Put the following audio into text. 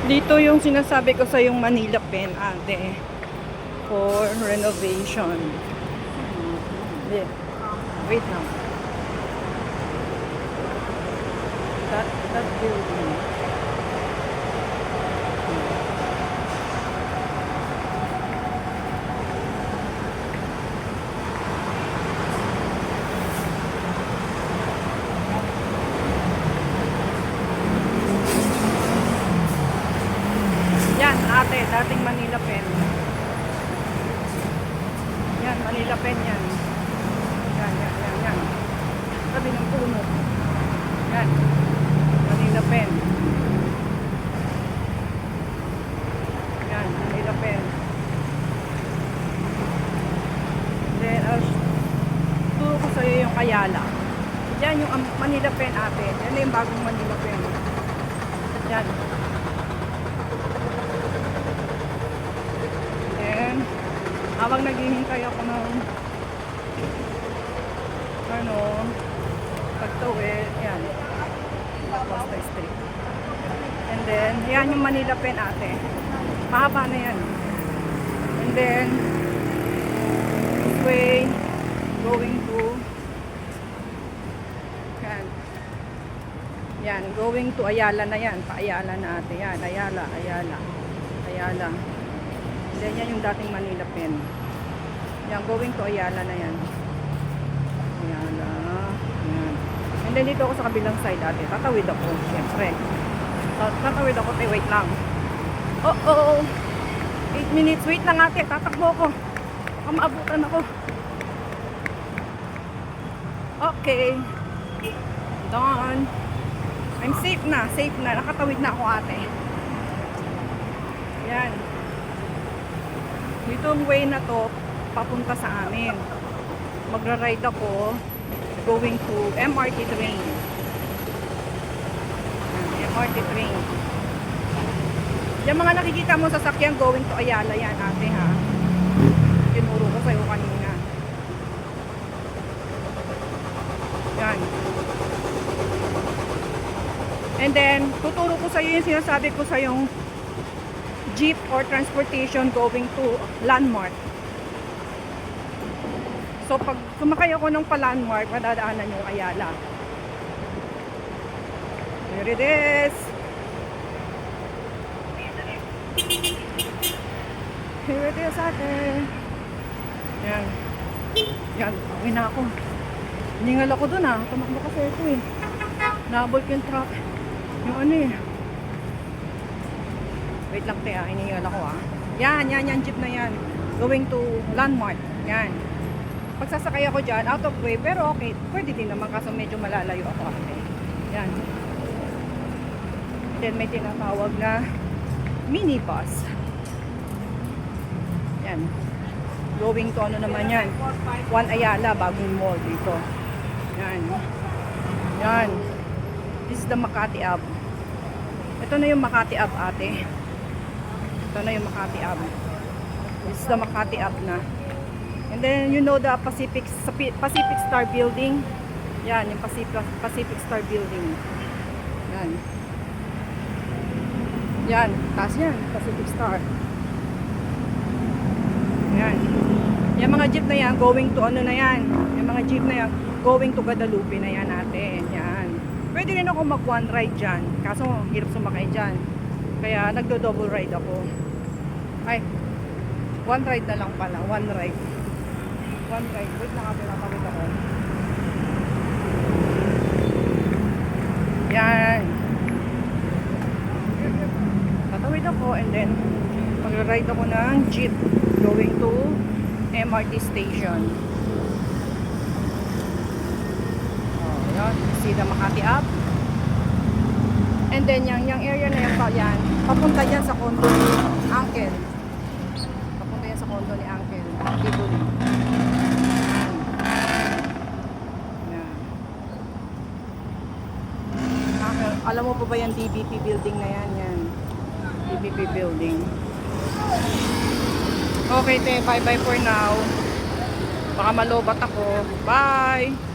Dito yung sinasabi ko sa yung Manila Pen, ate. For renovation. Yeah. Wait now. That building. Yan, ate, dating Manila Pen. Yan, Manila Pen yan. Yan. Sabi ng puno. Yan, Manila Pen. Yan, Manila Pen. Then, turo ko sa'yo yung Ayala. Yan yung Manila Pen, ate. Yan na yung bagong Manila Pen. Yan. Habang naghihintay ako ng pagtawid, yan, Costa Street. And then, yan yung Manila Pen, ate. Mahaba na yan. And then, this way, going to, yan, going to Ayala na yan. Pa-Ayala na, ate. Yan, Ayala. Then yan yung dating Manila Pen. Yan, going to Ayala na yan. Ayala. Yan. And then dito ako sa kabilang side, ate. Tatawid ako, syempre. Tatawid ako, wait lang. Oh. 8 minutes, wait lang, ate. Tatakbo ako. Baka maabutan ako. Okay. Done. I'm safe na. Nakatawid na ako, ate. Yan. Itong way na to papunta sa amin. Magra-ride ako going to MRT train. MRT train. Yung mga nakikita mo sa sakyan going to Ayala yan, ate, ha. Tinuro ko sa'yo kanina. Yan. And then tuturo ko sa'yo yung sinasabi ko sa'yong jeep or transportation going to Landmark. So pag sumakay ako ng pa-Landmark, madadaanan yung Ayala. Here it is. Here it is, ate. Yan, uwi na ako. Hiningal ako dun, ha. Tumakbo kasi ito, eh. Naabot yung truck. Yung ano, eh. Wait lang, te, hinihingal ako, ha. Yan, jeep na yan. Going to Landmark. Yan. Pagsasakay ako dyan, out of way, pero okay. Pwede din naman kaso medyo malalayo ako, ate. Yan. Then may tinatawag na minibus. Yan. Going to ano naman yan. One Ayala, bagong mall dito. Yan. This is the Makati Ave. Ito na yung Makati Ave, ate. Ito na yung Makati Ave. This is the Makati Ave na. And then you know the Pacific Star Building. Yan, yung Pacific Star Building. Yan, taas yan, Pacific Star. Yan. Yung mga jeep na yan, going to ano na yan. Yung mga jeep na yan, going to Guadalupe na yan, ate. Yan. Pwede rin ako mag one ride dyan. Kaso, hirap sumakay dyan. Kaya, nagdo-double ride ako. Ay, one ride na lang pala. One ride. Wait lang, pinatawid ako. Yan. Tatawid ako and then mag-ride ako ng jeep going to MRT station. Yan. See the Makati Ave. And then yung area na yan pa yan, papunta yan sa condo ni Uncle. Papunta yan sa condo ni Uncle. Dito. Alam mo pa ba yung DBP building na yan? Yan. DBP building. Okay, te. Bye-bye for now. Baka malobat ako. Bye!